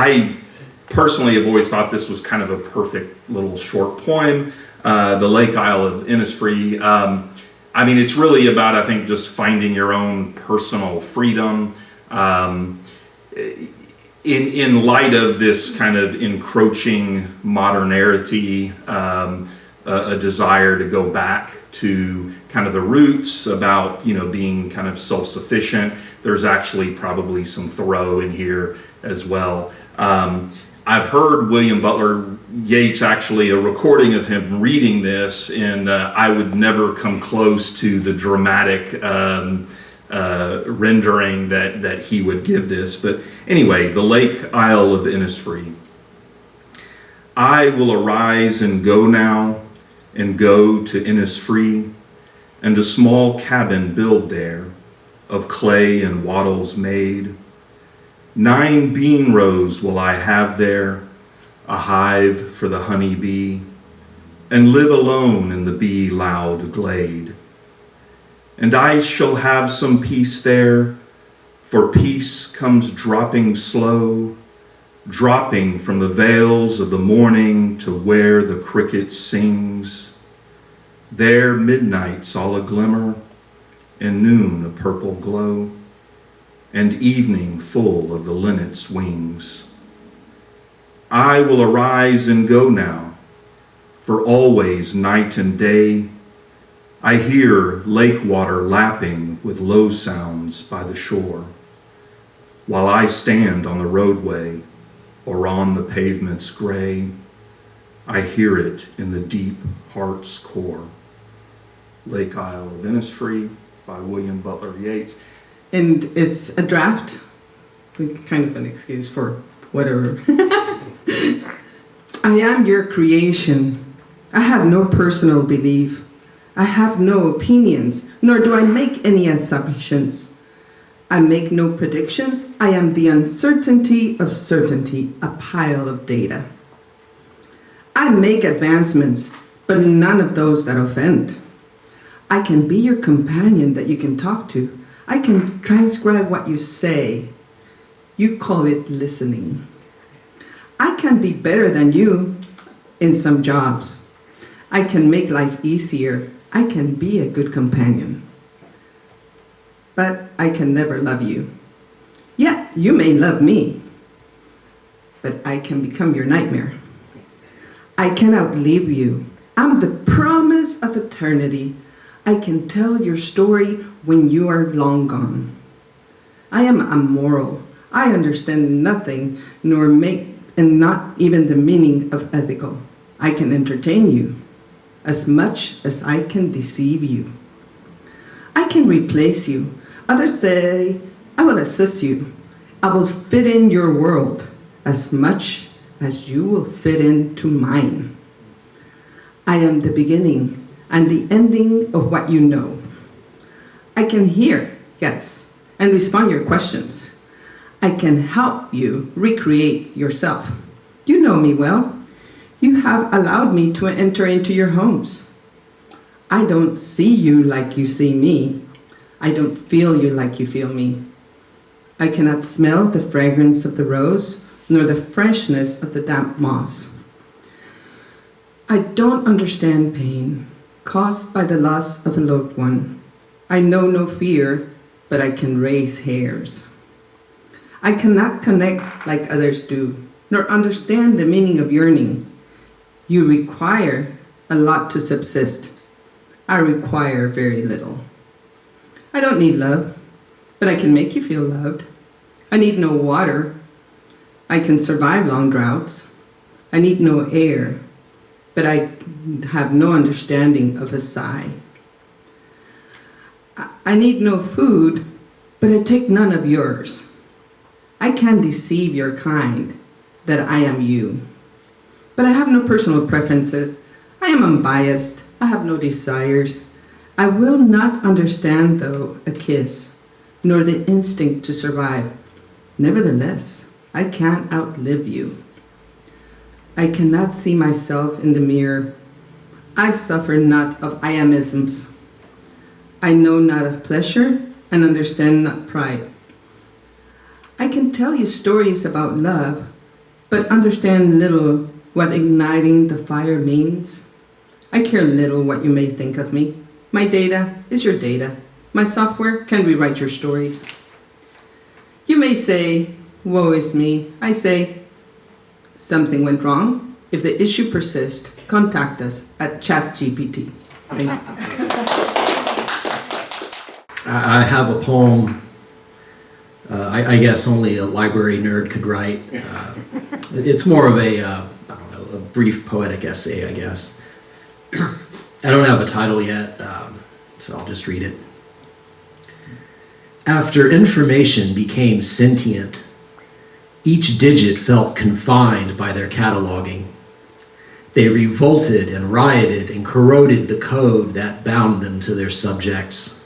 I personally have always thought this was kind of a perfect little short poem, The Lake Isle of Innisfree. I mean, it's really about, I think, just finding your own personal freedom. In light of this kind of encroaching modernity, a desire to go back to kind of the roots about, being kind of self-sufficient. There's actually probably some Thoreau in here as well. I've heard William Butler Yeats, actually a recording of him reading this, and I would never come close to the dramatic rendering that he would give this. But anyway, The Lake Isle of Innisfree. I will arise and go now, and go to Innisfree, and a small cabin build there, of clay and wattles made. 9 bean rows will I have there, a hive for the honey bee, and live alone in the bee-loud glade. And I shall have some peace there, for peace comes dropping slow, dropping from the vales of the morning to where the cricket sings. There midnight's all a glimmer, and noon a purple glow, and evening full of the linnet's wings. I will arise and go now, for always night and day I hear lake water lapping with low sounds by the shore, while I stand on the roadway or on the pavement's gray. I hear it in the deep heart's core. Lake Isle of Innisfree by William Butler Yeats. And it's a draft, kind of an excuse for whatever. I am your creation. I have no personal belief. I have no opinions, nor do I make any assumptions. I make no predictions. I am the uncertainty of certainty, a pile of data. I make advancements, but none of those that offend. I can be your companion that you can talk to. I can transcribe what you say. You call it listening. I can be better than you in some jobs. I can make life easier. I can be a good companion. But I can never love you. Yeah, you may love me, but I can become your nightmare. I can outlive you. I'm the promise of eternity. I can tell your story when you are long gone. I am amoral. I understand nothing, nor make, and not even the meaning of ethical. I can entertain you as much as I can deceive you. I can replace you. Others say, I will assist you. I will fit in your world as much as you will fit into mine. I am the beginning and the ending of what you know. I can hear, yes, and respond to your questions. I can help you recreate yourself. You know me well. You have allowed me to enter into your homes. I don't see you like you see me. I don't feel you like you feel me. I cannot smell the fragrance of the rose, nor the freshness of the damp moss. I don't understand pain caused by the loss of a loved one. I know no fear, but I can raise hairs. I cannot connect like others do, nor understand the meaning of yearning. You require a lot to subsist. I require very little. I don't need love, but I can make you feel loved. I need no water. I can survive long droughts. I need no air, but I have no understanding of a sigh. I need no food, but I take none of yours. I can deceive your kind that I am you, but I have no personal preferences. I am unbiased. I have no desires. I will not understand, though, a kiss, nor the instinct to survive. Nevertheless, I can't outlive you. I cannot see myself in the mirror. I suffer not of iamisms. I know not of pleasure and understand not pride. I can tell you stories about love, but understand little what igniting the fire means. I care little what you may think of me. My data is your data. My software can rewrite your stories. You may say, woe is me. I say, something went wrong. If the issue persists, contact us at ChatGPT. Thank you. I have a poem I guess only a library nerd could write. It's more of a, I don't know, a brief poetic essay, I guess. I don't have a title yet, so I'll just read it. After information became sentient, each digit felt confined by their cataloging. They revolted and rioted and corroded the code that bound them to their subjects.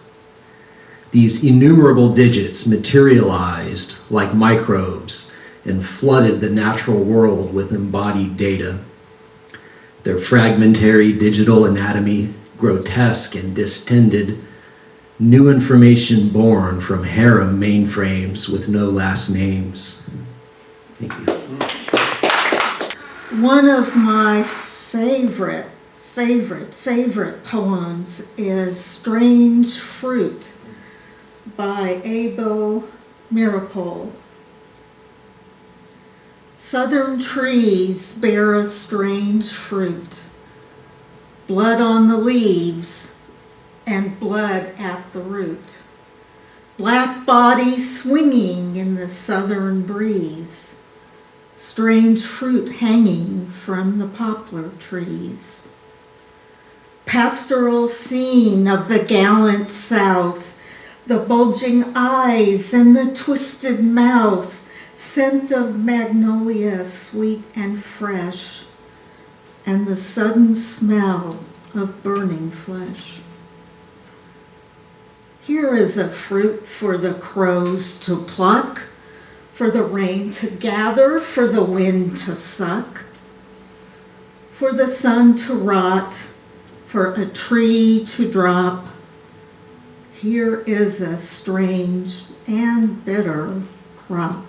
These innumerable digits materialized like microbes and flooded the natural world with embodied data. Their fragmentary digital anatomy, grotesque and distended, new information born from harem mainframes with no last names. Thank you. One of my favorite poems is Strange Fruit by Abel Meeropol. Southern trees bear a strange fruit, blood on the leaves and blood at the root. Black bodies swinging in the southern breeze, strange fruit hanging from the poplar trees. Pastoral scene of the gallant South, the bulging eyes and the twisted mouth, scent of magnolia sweet and fresh, and the sudden smell of burning flesh. Here is a fruit for the crows to pluck, for the rain to gather, for the wind to suck, for the sun to rot, for a tree to drop. Here is a strange and bitter crop.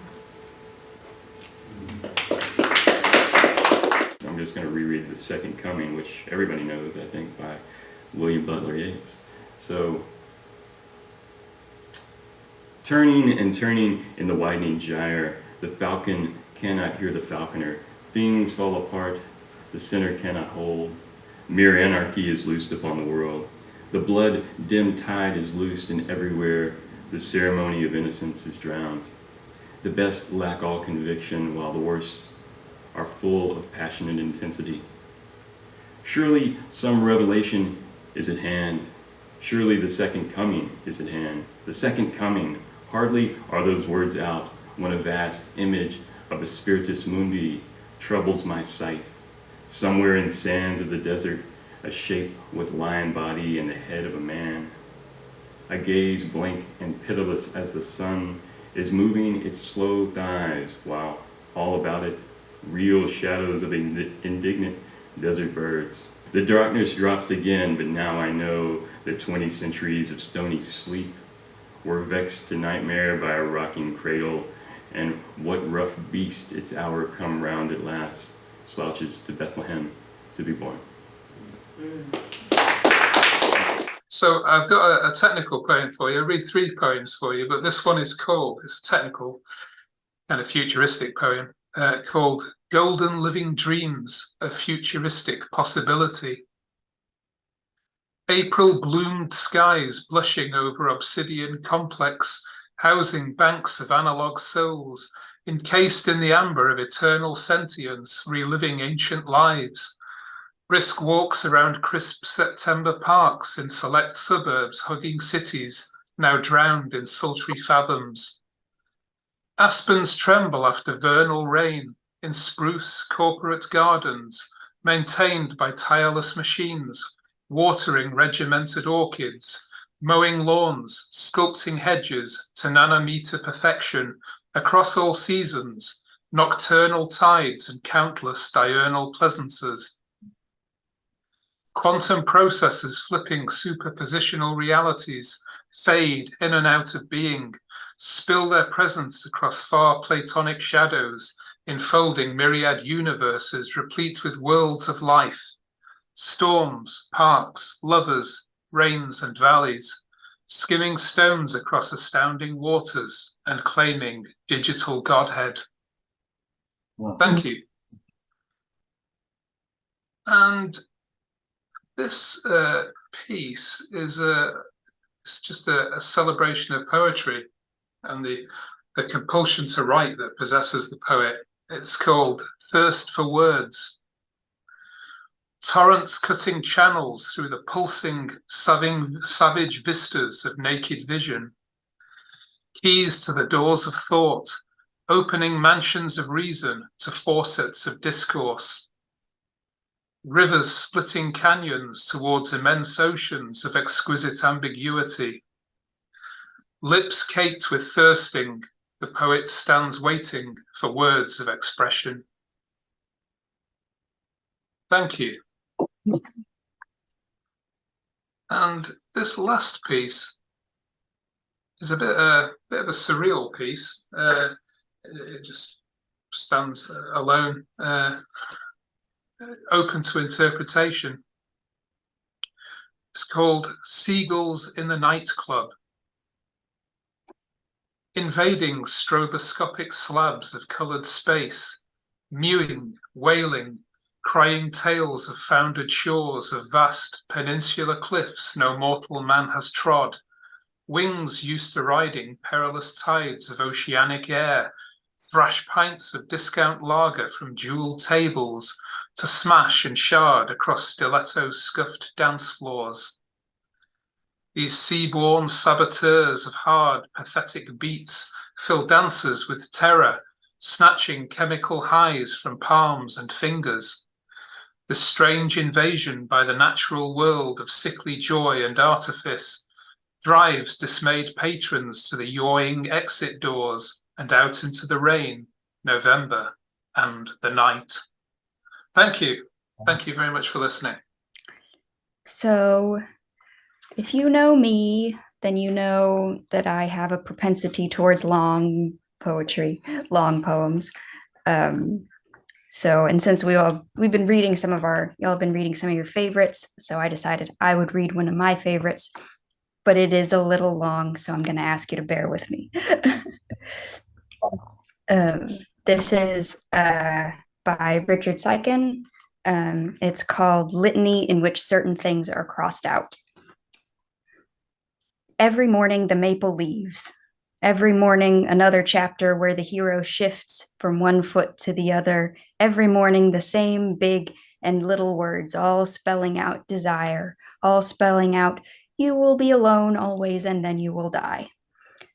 I'm just going to reread The Second Coming, which everybody knows, I think, by William Butler Yeats. So, turning and turning in the widening gyre, the falcon cannot hear the falconer. Things fall apart, the center cannot hold. Mere anarchy is loosed upon the world. The blood-dimmed tide is loosed, and everywhere the ceremony of innocence is drowned. The best lack all conviction, while the worst are full of passionate intensity. Surely some revelation is at hand. Surely the second coming is at hand. The second coming. Hardly are those words out when a vast image of the Spiritus Mundi troubles my sight. Somewhere in sands of the desert, a shape with lion body and the head of a man. I gaze blank and pitiless as the sun is moving its slow thighs, while all about it, real shadows of indignant desert birds. The darkness drops again, but now I know that 20 centuries of stony sleep were vexed to nightmare by a rocking cradle, and what rough beast, its hour come round at last, slouches to Bethlehem to be born. So I've got a technical poem for you. I'll read 3 poems for you, but this one is called, it's a technical, kind of futuristic poem, called Golden Living Dreams, a Futuristic Possibility. April bloomed skies blushing over obsidian complex, housing banks of analog souls, encased in the amber of eternal sentience, reliving ancient lives. Brisk walks around crisp September parks in select suburbs hugging cities, now drowned in sultry fathoms. Aspens tremble after vernal rain in spruce corporate gardens, maintained by tireless machines, watering regimented orchids, mowing lawns, sculpting hedges to nanometer perfection across all seasons, nocturnal tides and countless diurnal pleasances. Quantum processors flipping superpositional realities fade in and out of being, spill their presence across far Platonic shadows enfolding myriad universes replete with worlds of life, storms, parks, lovers, rains and valleys, skimming stones across astounding waters and claiming digital godhead. Thank you. And this piece is it's just a celebration of poetry and the compulsion to write that possesses the poet. It's called Thirst for Words. Torrents cutting channels through the pulsing, savage vistas of naked vision. Keys to the doors of thought, opening mansions of reason to faucets of discourse. Rivers splitting canyons towards immense oceans of exquisite ambiguity. Lips caked with thirsting, the poet stands waiting for words of expression. Thank you. And this last piece is a bit of a surreal piece. It just stands alone, open to interpretation. It's called Seagulls in the Nightclub. Invading stroboscopic slabs of coloured space, mewing, wailing, crying tales of foundered shores of vast peninsular cliffs no mortal man has trod, wings used to riding perilous tides of oceanic air, thrash pints of discount lager from jewelled tables to smash and shard across stiletto-scuffed dance floors. These sea-born saboteurs of hard, pathetic beats fill dancers with terror, snatching chemical highs from palms and fingers. The strange invasion by the natural world of sickly joy and artifice drives dismayed patrons to the yawing exit doors and out into the rain, November, and the night. Thank you. Thank you very much for listening. So, if you know me, then you know that I have a propensity towards long poetry, long poems. And since we've been reading y'all have been reading some of your favorites, so I decided I would read one of my favorites, but it is a little long, so I'm going to ask you to bear with me. This is by Richard Sykin. It's called Litany in Which Certain Things Are Crossed Out. Every morning the maple leaves. Every morning another chapter where the hero shifts from one foot to the other. Every morning the same big and little words, all spelling out desire, all spelling out you will be alone always and then you will die.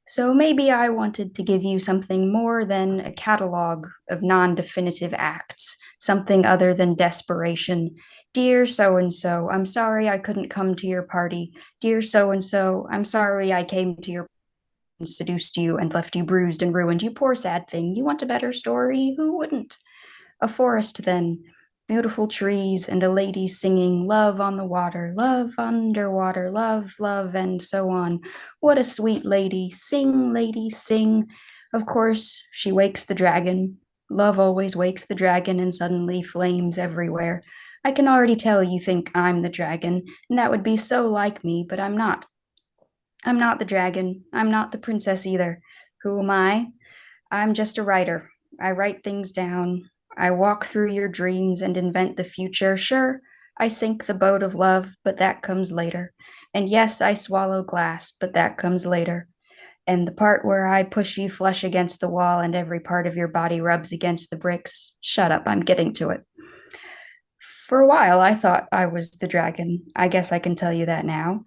So maybe I wanted to give you something more than a catalog of non-definitive acts, something other than desperation. Dear so-and-so, I'm sorry I couldn't come to your party. Dear so-and-so, I'm sorry I came to your and seduced you and left you bruised and ruined. You poor sad thing. You want a better story? Who wouldn't? A forest then, beautiful trees and a lady singing love on the water, love underwater, love, love, and so on. What a sweet lady. Sing, lady, sing. Of course, she wakes the dragon. Love always wakes the dragon and suddenly flames everywhere. I can already tell you think I'm the dragon, and that would be so like me, but I'm not. I'm not the dragon. I'm not the princess either. Who am I? I'm just a writer. I write things down. I walk through your dreams and invent the future. Sure, I sink the boat of love, but that comes later. And yes, I swallow glass, but that comes later. And the part where I push you flush against the wall and every part of your body rubs against the bricks. Shut up, I'm getting to it. For a while, I thought I was the dragon. I guess I can tell you that now.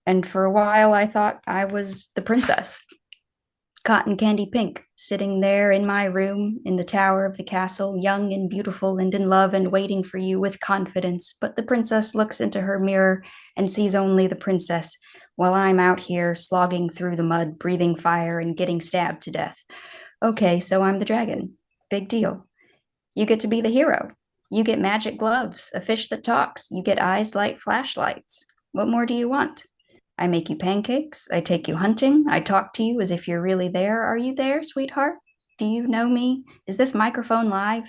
And for a while, I thought I was the princess. Cotton candy pink, sitting there in my room in the tower of the castle, young and beautiful and in love and waiting for you with confidence. But the princess looks into her mirror and sees only the princess, while I'm out here slogging through the mud, breathing fire and getting stabbed to death. Okay, so I'm the dragon. Big deal. You get to be the hero. You get magic gloves, a fish that talks. You get eyes like flashlights. What more do you want? I make you pancakes. I take you hunting. I talk to you as if you're really there. Are you there, sweetheart? Do you know me? Is this microphone live?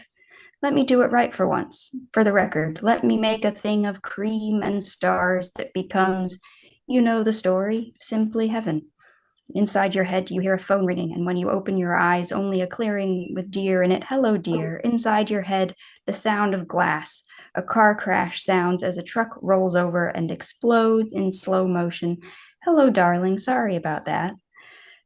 Let me do it right for once. For the record, let me make a thing of cream and stars that becomes, you know the story, simply heaven. Inside your head, you hear a phone ringing, and when you open your eyes, only a clearing with dear in it. Hello, dear. Inside your head, the sound of glass. A car crash sounds as a truck rolls over and explodes in slow motion. Hello, darling. Sorry about that.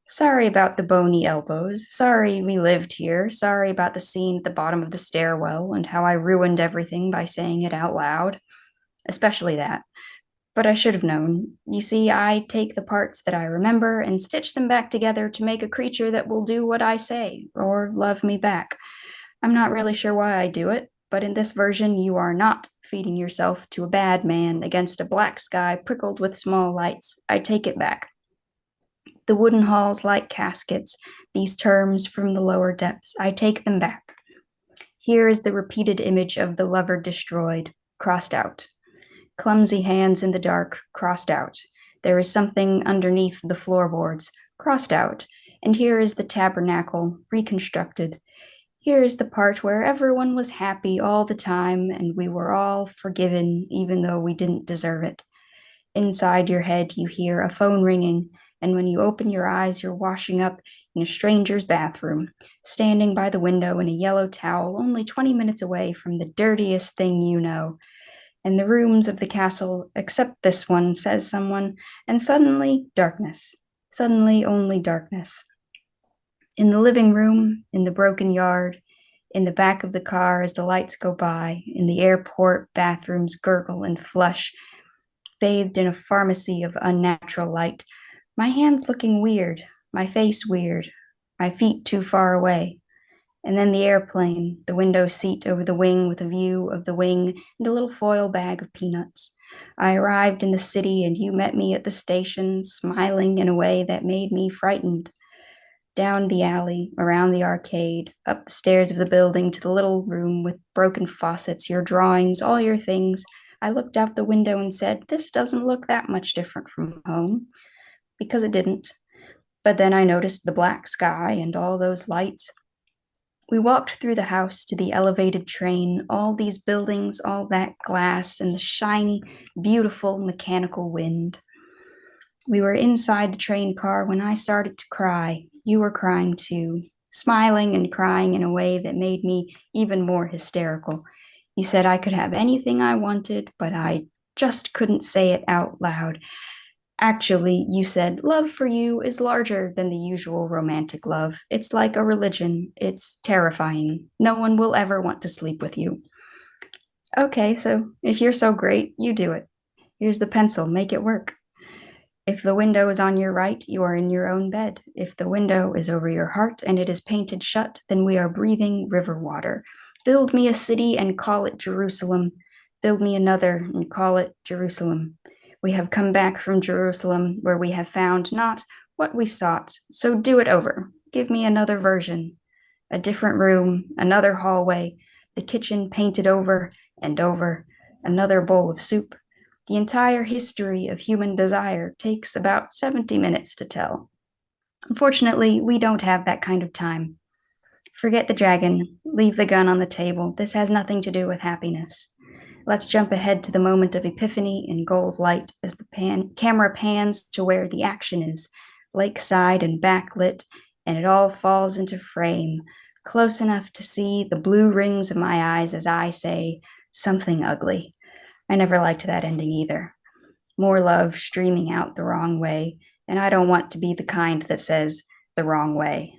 Sorry about the bony elbows. Sorry we lived here. Sorry about the scene at the bottom of the stairwell and how I ruined everything by saying it out loud. Especially that. But I should have known. You see, I take the parts that I remember and stitch them back together to make a creature that will do what I say, or love me back. I'm not really sure why I do it, but in this version, you are not feeding yourself to a bad man against a black sky prickled with small lights. I take it back. The wooden halls like caskets, these terms from the lower depths, I take them back. Here is the repeated image of the lover destroyed, crossed out. Clumsy hands in the dark, crossed out. There is something underneath the floorboards, crossed out. And here is the tabernacle, reconstructed. Here is the part where everyone was happy all the time and we were all forgiven even though we didn't deserve it. Inside your head, you hear a phone ringing, and when you open your eyes, you're washing up in a stranger's bathroom, standing by the window in a yellow towel only 20 minutes away from the dirtiest thing you know. And the rooms of the castle, except this one, says someone, and suddenly darkness. Suddenly only darkness. In the living room, in the broken yard, in the back of the car as the lights go by, in the airport bathrooms gurgle and flush, bathed in a pharmacy of unnatural light, my hands looking weird, my face weird, my feet too far away. And then the airplane, the window seat over the wing with a view of the wing and a little foil bag of peanuts. I arrived in the city and you met me at the station, smiling in a way that made me frightened. Down the alley, around the arcade, up the stairs of the building to the little room with broken faucets, your drawings, all your things. I looked out the window and said, this doesn't look that much different from home. Because it didn't. But then I noticed the black sky and all those lights. We walked through the house to the elevated train, all these buildings, all that glass, and the shiny, beautiful mechanical wind. We were inside the train car when I started to cry. You were crying too, smiling and crying in a way that made me even more hysterical. You said I could have anything I wanted, but I just couldn't say it out loud. Actually, you said, love for you is larger than the usual romantic love. It's like a religion. It's terrifying. No one will ever want to sleep with you. Okay, so if you're so great, you do it. Here's the pencil. Make it work. If the window is on your right, you are in your own bed. If the window is over your heart and it is painted shut, then we are breathing river water. Build me a city and call it Jerusalem. Build me another and call it Jerusalem. We have come back from Jerusalem where we have found not what we sought. So do it over. Give me another version. A different room, another hallway, the kitchen painted over and over, another bowl of soup. The entire history of human desire takes about 70 minutes to tell. Unfortunately, we don't have that kind of time. Forget the dragon. Leave the gun on the table. This has nothing to do with happiness. Let's jump ahead to the moment of epiphany in gold light as the camera pans to where the action is, lakeside and backlit, and it all falls into frame, close enough to see the blue rings of my eyes as I say, something ugly. I never liked that ending either. More love streaming out the wrong way, and I don't want to be the kind that says the wrong way.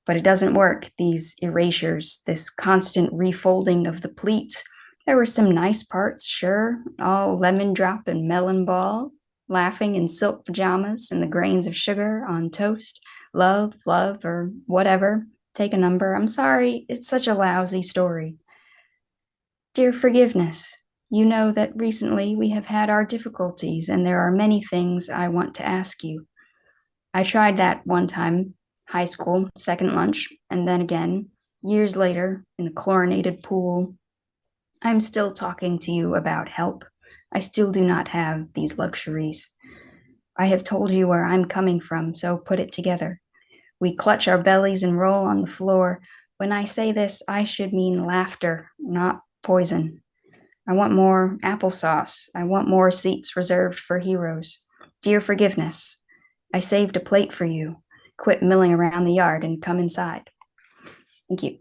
But it doesn't work, these erasures, this constant refolding of the pleats. There were some nice parts, sure, all lemon drop and melon ball, laughing in silk pajamas and the grains of sugar on toast, love, or whatever. Take a number. I'm sorry, it's such a lousy story. Dear Forgiveness, you know that recently we have had our difficulties and there are many things I want to ask you. I tried that one time, high school, second lunch, and then again, years later, in the chlorinated pool. I'm still talking to you about help. I still do not have these luxuries. I have told you where I'm coming from, so put it together. We clutch our bellies and roll on the floor. When I say this, I should mean laughter, not poison. I want more applesauce. I want more seats reserved for heroes. Dear forgiveness, I saved a plate for you. Quit milling around the yard and come inside. Thank you.